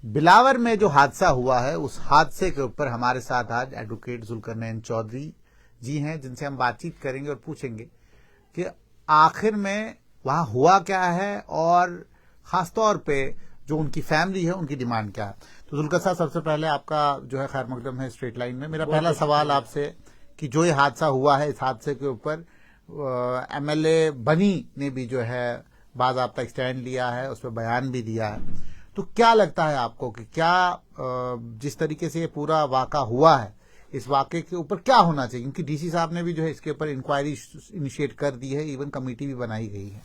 बिलावर में जो हादसा हुआ है उस हादसे के ऊपर हमारे साथ आज एडवोकेट जुल्करनैन चौधरी जी हैं, जिनसे हम बातचीत करेंगे और पूछेंगे कि आखिर में वहां हुआ क्या है और खासतौर पे जो उनकी फैमिली है उनकी डिमांड क्या है। तो जुल्कर साहब, सबसे पहले आपका जो है खैर मकदम है स्ट्रेट लाइन में। मेरा पहला सवाल आपसे कि जो ये हादसा हुआ है, इस हादसे के ऊपर एमएलए बनी ने भी जो है बाज़ाब्ता स्टैंड लिया है, उस पर बयान भी दिया है। तो क्या लगता है आपको कि क्या जिस तरीके से ये पूरा वाक़ा हुआ है, इस वाक़े के ऊपर क्या होना चाहिए? क्योंकि डीसी साहब ने भी जो है इसके ऊपर इंक्वायरी इनिशिएट कर दी है, इवन कमेटी भी बनाई गई है।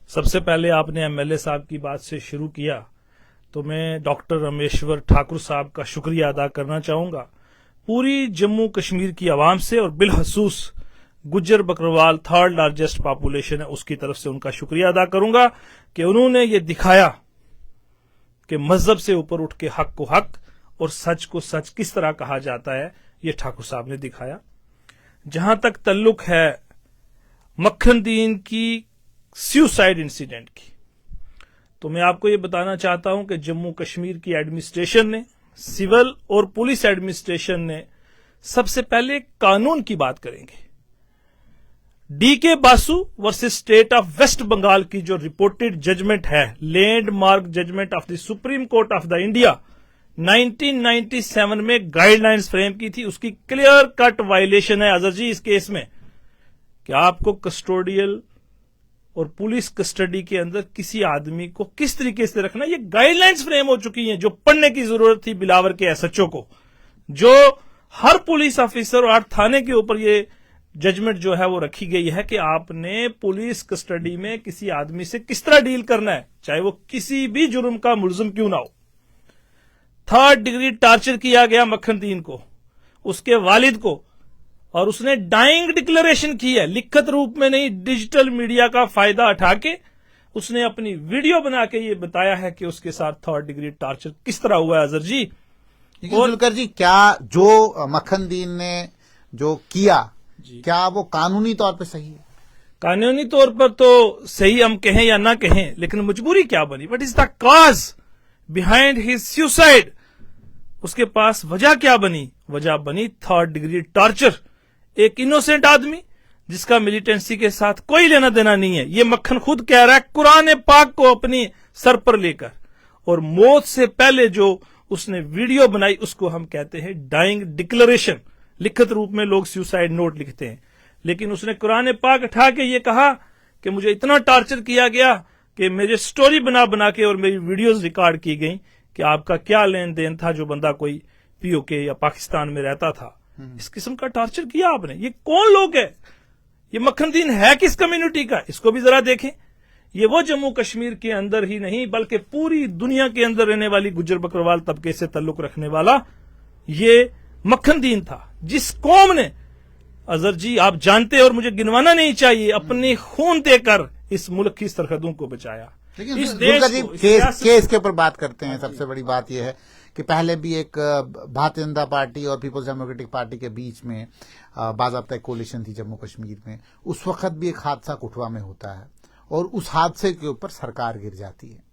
सबसे पहले आपने एमएलए साहब की बात से शुरू किया, तो मैं डॉक्टर रमेश्वर ठाकुर साहब का शुक्रिया अदा करना चाहूंगा। पूरी जम्मू कश्मीर की आवाम से और बिलखसूस Gujjar Bakarwal third largest population है, उसकी तरफ से उनका शुक्रिया अदा करूंगा कि उन्होंने ये दिखाया कि मजहब से ऊपर उठ के हक को हक और सच को सच किस तरह कहा जाता है, ये ठाकुर साहब ने दिखाया। जहां तक तल्लुक है मक्खनदीन की सुसाइड इंसिडेंट की, तो मैं आपको ये बताना चाहता हूं कि जम्मू कश्मीर की एडमिनिस्ट्रेशन ने, सिविल और पुलिस एडमिनिस्ट्रेशन ने सबसे पहले कानून की बात करेंगे। D K Basu versus state of West Bengal की जो रिपोर्टेड जजमेंट है, landmark judgment of the supreme court of the India 1997 में गाइडलाइंस फ्रेम की थी, उसकी क्लियर कट वायलेशन है अजहर जी इस केस में कि आपको कस्टोडियल और पुलिस कस्टडी के अंदर किसी आदमी को किस तरीके से रखना, ये गाइडलाइंस फ्रेम हो चुकी हैं जो पढ़ने की जरूरत थी बिलावर के एसएचओ को, जो हर पुलिस ऑफिसर और हर थाने के ऊपर ये जजमेंट जो है वो रखी गई है कि आपने पुलिस कस्टडी में किसी आदमी से किस तरह डील करना है, चाहे वो किसी भी जुर्म का मुलजिम क्यों ना हो। थर्ड डिग्री टॉर्चर किया गया मक्खनदीन को, उसके वालिद को, और उसने डाइंग डिक्लेरेशन की है, लिखित रूप में नहीं, डिजिटल मीडिया का फायदा उठा के उसने अपनी वीडियो बना के ये बताया है कि उसके साथ थर्ड डिग्री टॉर्चर किस तरह हुआ है अजहर जी। और जुल्कर जी, क्या जो मक्खनदीन ने जो किया, क्या वो कानूनी तौर पे सही है? कानूनी तौर पर तो सही हम कहें या ना कहें, लेकिन मजबूरी क्या बनी? What is the cause behind his suicide? उसके पास वजह क्या बनी? वजह बनी थर्ड डिग्री टॉर्चर। एक इनोसेंट आदमी जिसका मिलिटेंसी के साथ कोई लेना देना नहीं है, ये मक्खन खुद कह रहा है, कुरान पाक को अपनी सर पर लेकर, और मौत से पहले जो उसने वीडियो बनाई उसको हम कहते हैं डाइंग डिक्लेरेशन। लिखित रूप में लोग सुसाइड नोट लिखते हैं, लेकिन उसने कुरान पाक उठा के ये कहा कि मुझे इतना टॉर्चर किया गया कि मेरे स्टोरी बना बना के और मेरी वीडियोस रिकॉर्ड की गई कि आपका क्या लेन देन था, जो बंदा कोई पीओके या पाकिस्तान में रहता था, इस किस्म का टॉर्चर किया आपने। ये कौन लोग है? ये मक्खनदीन है किस कम्युनिटी का? इसको भी जरा देखें। ये वो जम्मू कश्मीर के अंदर ही नहीं बल्कि पूरी दुनिया के अंदर रहने वाली गुज्जर बकरवाल तबके से ताल्लुक रखने वाला ये मक्खनदीन था, जिस कौम ने, अजहर जी आप जानते और मुझे गिनवाना नहीं चाहिए, अपने खून देकर इस मुल्क की सरहदों को बचाया। इस देश को, केस के ऊपर बात करते हैं। सबसे बड़ी बात यह है कि पहले भी एक भारतीय जनता पार्टी और पीपल्स डेमोक्रेटिक पार्टी के बीच में बाज़ाब्ता कोलिशन थी जम्मू कश्मीर में। उस वक्त भी एक हादसा कुठवा में होता है और उस हादसे के ऊपर सरकार गिर जाती है।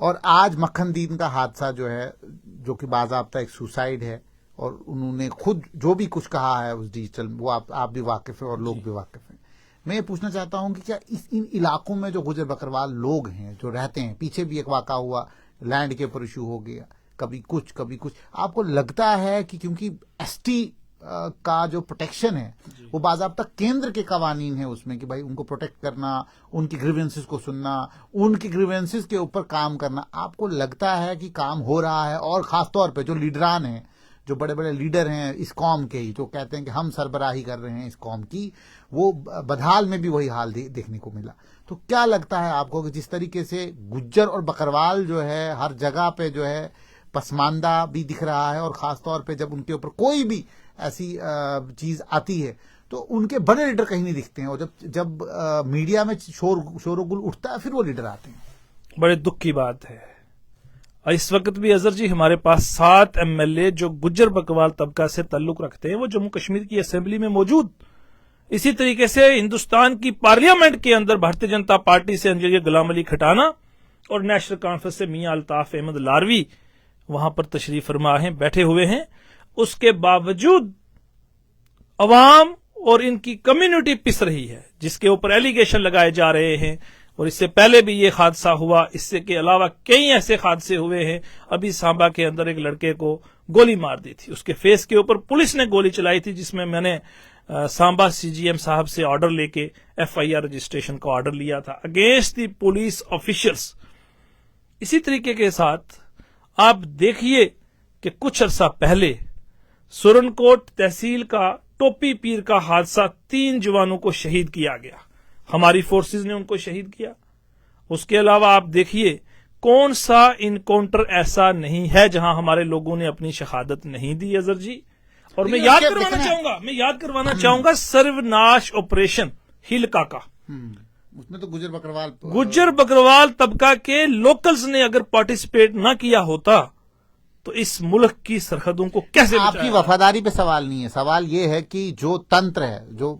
और आज मक्खनदीन का हादसा जो है, जो कि बाज़ाब्ता एक सुसाइड है, और उन्होंने खुद जो भी कुछ कहा है उस डिजिटल, वो आप भी वाकिफ है और लोग भी वाकिफ हैं। मैं ये पूछना चाहता हूं कि क्या इन इलाकों में जो गुज्जर बकरवाल लोग हैं जो रहते हैं, पीछे भी एक वाक़ा हुआ, लैंड के ऊपर इशू हो गया, कभी कुछ, आपको लगता है कि क्योंकि एसटी का जो प्रोटेक्शन है वो बाज़ाब्ता केंद्र के कवानीन है उसमें कि भाई उनको प्रोटेक्ट करना, उनकी ग्रीवेंसेस को सुनना, उनकी ग्रीवेंसेस के ऊपर काम करना, आपको लगता है कि काम हो रहा है? और खासतौर पर जो लीडरान हैं, जो बड़े बड़े लीडर हैं इस कौम के ही, जो कहते हैं कि हम सरबराही कर रहे हैं इस कौम की, वो बदहाल में भी वही हाल देखने को मिला। तो क्या लगता है आपको कि जिस तरीके से गुज्जर और बकरवाल जो है हर जगह पे जो है पसमानदा भी दिख रहा है, और खासतौर पे जब उनके ऊपर कोई भी ऐसी चीज आती है तो उनके बड़े लीडर कहीं नहीं दिखते हैं, और जब मीडिया में शोरगुल उठता है फिर वो लीडर आते हैं। बड़े दुख की बात है। इस वक्त भी अजहर जी हमारे पास 7 एमएलए जो गुज्जर बकरवाल तबका से ताल्लुक रखते हैं वो जम्मू कश्मीर की असेंबली में मौजूद। इसी तरीके से हिंदुस्तान की पार्लियामेंट के अंदर भारतीय जनता पार्टी से इंजीनियर गुलाम अली खटाना और नेशनल कॉन्फ्रेंस से मियां अल्ताफ अहमद लारवी वहां पर तशरीफ फरमा हैं, बैठे हुए हैं। उसके बावजूद अवाम और इनकी कम्युनिटी पिस रही है, जिसके ऊपर एलिगेशन लगाए जा रहे हैं। और इससे पहले भी ये हादसा हुआ, इससे के अलावा कई ऐसे हादसे हुए हैं। अभी सांबा के अंदर एक लड़के को गोली मार दी थी, उसके फेस के ऊपर पुलिस ने गोली चलाई थी, जिसमें मैंने सांबा सीजीएम साहब से ऑर्डर लेके एफआईआर रजिस्ट्रेशन का ऑर्डर लिया था अगेंस्ट द पुलिस ऑफिशियल्स। इसी तरीके के साथ आप देखिए कि कुछ अरसा पहले सुरनकोट तहसील का टोपी पीर का हादसा, 3 जवानों को शहीद किया गया, हमारी फोर्सेस ने उनको शहीद किया। उसके अलावा आप देखिए कौन सा इनकाउंटर ऐसा नहीं है जहां हमारे लोगों ने अपनी शहादत नहीं दी, अजहर जी। और मैं याद करवाना चाहूंगा सर्वनाश ऑपरेशन हिल काका, उसमें तो गुज्जर बकरवाल तबका के लोकल्स ने अगर पार्टिसिपेट ना किया होता तो इस मुल्क की सरहदों को कैसे आपकी वफादारी पे सवाल नहीं है, सवाल ये है कि जो तंत्र है, जो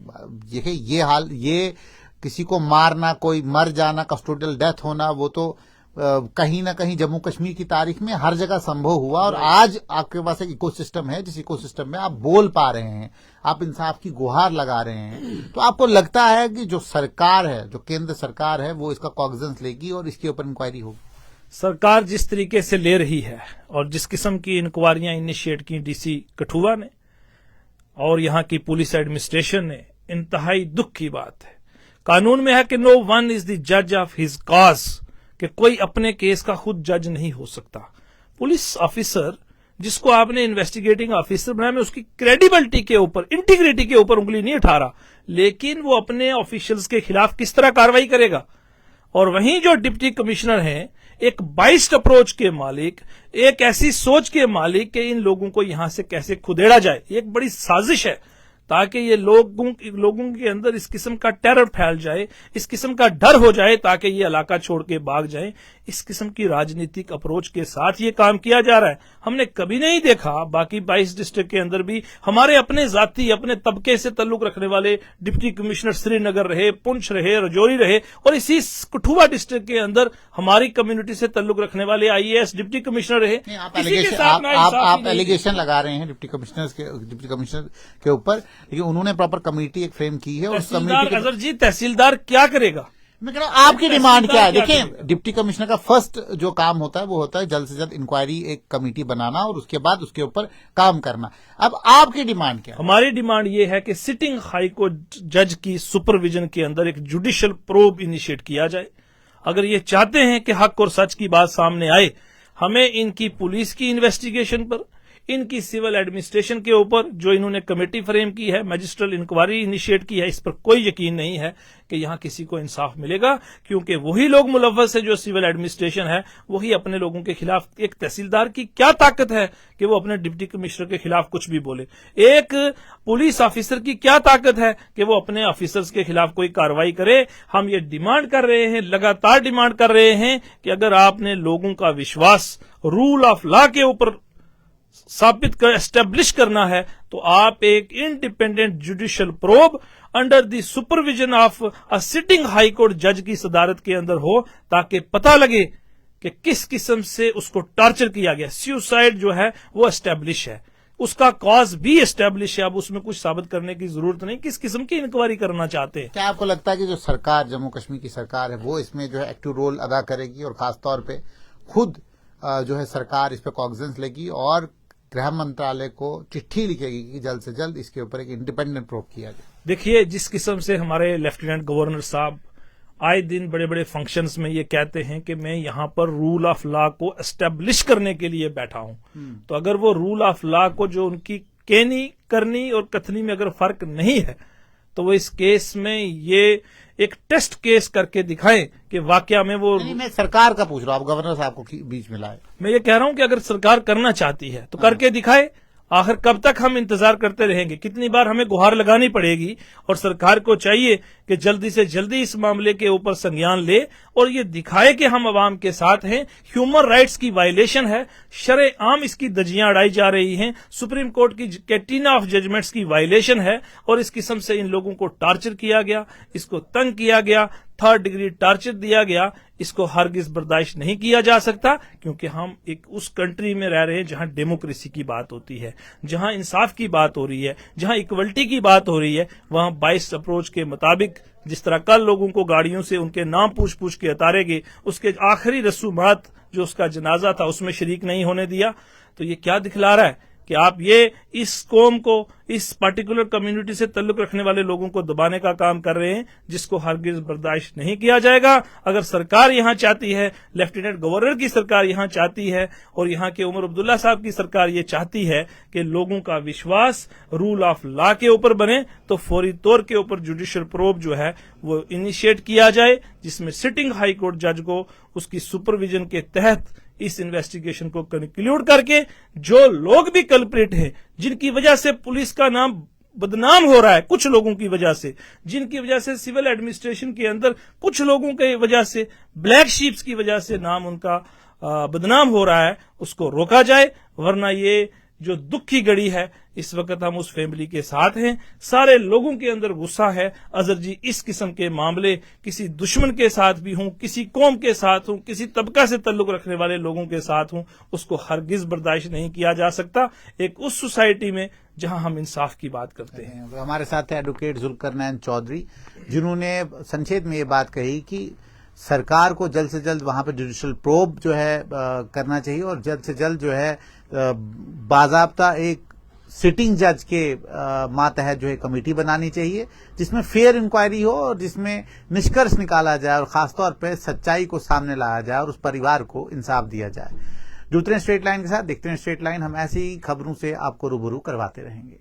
ये किसी को मारना, कोई मर जाना, कस्टोडियल डेथ होना, वो तो कहीं ना कहीं जम्मू कश्मीर की तारीख में हर जगह संभव हुआ। और आज आपके पास एक इकोसिस्टम है, जिस इकोसिस्टम में आप बोल पा रहे हैं, आप इंसाफ की गुहार लगा रहे हैं। तो आपको लगता है कि जो सरकार है, जो केंद्र सरकार है, वो इसका कॉग्निजेंस लेगी और इसके ऊपर इंक्वायरी होगी? सरकार जिस तरीके से ले रही है और जिस किस्म की इंक्वायरियां इनिशिएट की डीसी कठुआ ने और यहां की पुलिस एडमिनिस्ट्रेशन ने, इंतहाई दुख की बात है। कानून में है कि नो वन इज द जज ऑफ हिज कॉज, कि कोई अपने केस का खुद जज नहीं हो सकता। पुलिस ऑफिसर जिसको आपने इन्वेस्टिगेटिंग ऑफिसर बनाया, मैं उसकी क्रेडिबिलिटी के ऊपर, इंटीग्रिटी के ऊपर उंगली नहीं उठा रहा, लेकिन वो अपने ऑफिशियल्स के खिलाफ किस तरह कार्रवाई करेगा। और वहीं जो डिप्टी कमिश्नर हैं, एक बाइस्ड अप्रोच के मालिक, एक ऐसी सोच के मालिक कि इन लोगों को यहां से कैसे खुदेड़ा जाए, एक बड़ी साजिश है ताकि ये लोगों के अंदर इस किस्म का टेरर फैल जाए, इस किस्म का डर हो जाए ताकि ये इलाका छोड़ के भाग जाए। इस किस्म की राजनीतिक अप्रोच के साथ ये काम किया जा रहा है। हमने कभी नहीं देखा, बाकी 22 डिस्ट्रिक्ट के अंदर भी हमारे अपने जाति, अपने तबके से ताल्लुक रखने वाले डिप्टी कमिश्नर श्रीनगर रहे, पुंछ रहे, रजौरी रहे, और इसी कठुआ डिस्ट्रिक्ट के अंदर हमारी कम्युनिटी से ताल्लुक रखने वाले आईएएस डिप्टी कमिश्नर रहे। आप एलिगेशन लगा रहे हैं डिप्टी कमिश्नर के ऊपर, लेकिन उन्होंने प्रॉपर कमेटी एक फ्रेम की है। उस कमेटी अजहर जी, तहसीलदार क्या करेगा? मैं कह रहा हूं आपकी डिमांड क्या है? देखिए, डिप्टी कमिश्नर का फर्स्ट जो काम होता है वो होता है जल्द से जल्द इंक्वायरी, एक कमेटी बनाना और उसके बाद उसके ऊपर काम करना। अब आपकी डिमांड क्या है? हमारी डिमांड ये है कि सिटिंग हाई कोर्ट जज की सुपरविजन के अंदर एक जुडिशियल प्रोब इनिशिएट किया जाए। अगर ये चाहते हैं कि हक और सच की बात सामने आए, हमें इनकी पुलिस की इन्वेस्टिगेशन पर, इनकी सिविल एडमिनिस्ट्रेशन के ऊपर जो इन्होंने कमेटी फ्रेम की है, मैजिस्ट्रल इंक्वायरी इनिशिएट की है, इस पर कोई यकीन नहीं है कि यहां किसी को इंसाफ मिलेगा, क्योंकि वही लोग मुलव्वस है जो सिविल एडमिनिस्ट्रेशन है, वही अपने लोगों के खिलाफ। एक तहसीलदार की क्या ताकत है कि वो अपने डिप्टी कमिश्नर के खिलाफ कुछ भी बोले? एक पुलिस ऑफिसर की क्या ताकत है कि वो अपने ऑफिसर्स के खिलाफ कोई कार्रवाई करे? हम ये डिमांड कर रहे हैं, लगातार डिमांड कर रहे हैं कि अगर आपने लोगों का विश्वास रूल ऑफ लॉ के ऊपर साबित कर एस्टेब्लिश करना है, तो आप एक independent judicial probe under the supervision of a sitting high court जज की सदारत के अंदर हो, ताकि पता लगे कि किस किस्म से उसको टॉर्चर किया गया। सुसाइड जो है वो एस्टेब्लिश है, उसका कॉज भी एस्टेब्लिश है। अब उसमें कुछ साबित करने की जरूरत नहीं, किस किस्म की इंक्वायरी करना चाहते हैं। क्या आपको लगता है कि जो सरकार, जम्मू कश्मीर की सरकार है, वो इसमें जो है एक्टिव रोल अदा करेगी और खासतौर पे खुद जो है सरकार इस पर कॉग्निजेंस लेगी और गृह मंत्रालय को चिट्ठी लिखेगी कि जल्द से जल्द इसके ऊपर एक इंडिपेंडेंट प्रोब किया जाए? देखिए, जिस किस्म से हमारे लेफ्टिनेंट गवर्नर साहब आए दिन बड़े बड़े फंक्शंस में ये कहते हैं कि मैं यहां पर रूल ऑफ लॉ को एस्टेब्लिश करने के लिए बैठा हूं, तो अगर वो रूल ऑफ लॉ को, जो उनकी कहनी, करनी और कथनी में अगर फर्क नहीं है, तो वो इस केस में ये एक टेस्ट केस करके दिखाएं कि वाकया में वो। नहीं, मैं सरकार का पूछ रहा हूं, आप गवर्नर साहब को बीच में लाए। मैं ये कह रहा हूं कि अगर सरकार करना चाहती है तो करके दिखाए। आखिर कब तक हम इंतजार करते रहेंगे? कितनी बार हमें गुहार लगानी पड़ेगी? और सरकार को चाहिए कि जल्दी से जल्दी इस मामले के ऊपर संज्ञान ले और ये दिखाए कि हम अवाम के साथ हैं। ह्यूमन राइट्स की वायलेशन है, शरे आम इसकी दजियां उड़ाई जा रही हैं, सुप्रीम कोर्ट की कैटिना ऑफ जजमेंट्स की वायलेशन है, और इस किस्म से इन लोगों को टॉर्चर किया गया, इसको तंग किया गया, थर्ड डिग्री टॉर्चर दिया गया, इसको हरगिज बर्दाश्त नहीं किया जा सकता, क्योंकि हम एक उस कंट्री में रह रहे हैं जहां डेमोक्रेसी की बात होती है, जहां इंसाफ की बात हो रही है, जहां इक्वलिटी की बात हो रही है। वहां 22 अप्रोच के मुताबिक जिस तरह कल लोगों को गाड़ियों से उनके नाम पूछ पूछ के उतारे गए, उसके आखिरी रसूमात जो उसका जनाजा था उसमें शरीक नहीं होने दिया। तो ये क्या दिखला रहा है कि आप ये इस कौम को, इस पर्टिकुलर कम्युनिटी से ताल्लुक रखने वाले लोगों को दबाने का काम कर रहे हैं, जिसको हरगिज बर्दाश्त नहीं किया जाएगा। अगर सरकार यहां चाहती है, लेफ्टिनेंट गवर्नर की सरकार यहां चाहती है और यहां के उमर अब्दुल्ला साहब की सरकार ये चाहती है कि लोगों का विश्वास रूल ऑफ लॉ के ऊपर बने, तो फौरी तौर के ऊपर जुडिशियल प्रोब जो है वो इनिशिएट किया जाए, जिसमें सिटिंग हाई कोर्ट जज को उसकी सुपरविजन के तहत इस इन्वेस्टिगेशन को कंक्लूड करके जो लोग भी कल्प्रिट हैं, जिनकी वजह से पुलिस का नाम बदनाम हो रहा है, कुछ लोगों की वजह से, जिनकी वजह से सिविल एडमिनिस्ट्रेशन के अंदर कुछ लोगों की वजह से, ब्लैक शीप्स की वजह से नाम उनका बदनाम हो रहा है, उसको रोका जाए। वरना ये जो दुख की घड़ी है, इस वक्त हम उस फैमिली के साथ हैं, सारे लोगों के अंदर गुस्सा है। अजहर जी, इस किस्म के मामले किसी दुश्मन के साथ भी हों, किसी कौम के साथ हों, किसी तबका से ताल्लुक रखने वाले लोगों के साथ हों, उसको हरगिज बर्दाश्त नहीं किया जा सकता, एक उस सोसाइटी में जहां हम इंसाफ की बात करते हैं। हमारे साथ है एडवोकेट जुल्फिकार नैन चौधरी, जिन्होंने संक्षेप में ये बात कही कि सरकार को जल्द से जल्द वहां पर जुडिशियल प्रोब जो है करना चाहिए और जल्द से जल्द जो है बाजाब्ता एक सिटिंग जज के मातहत जो है कमेटी बनानी चाहिए, जिसमें फेयर इंक्वायरी हो और जिसमें निष्कर्ष निकाला जाए और खासतौर पर सच्चाई को सामने लाया जाए और उस परिवार को इंसाफ दिया जाए। जुड़ते हैं स्ट्रेट लाइन के साथ, देखते हैं स्ट्रेट लाइन। हम ऐसी ही खबरों से आपको रूबरू करवाते रहेंगे।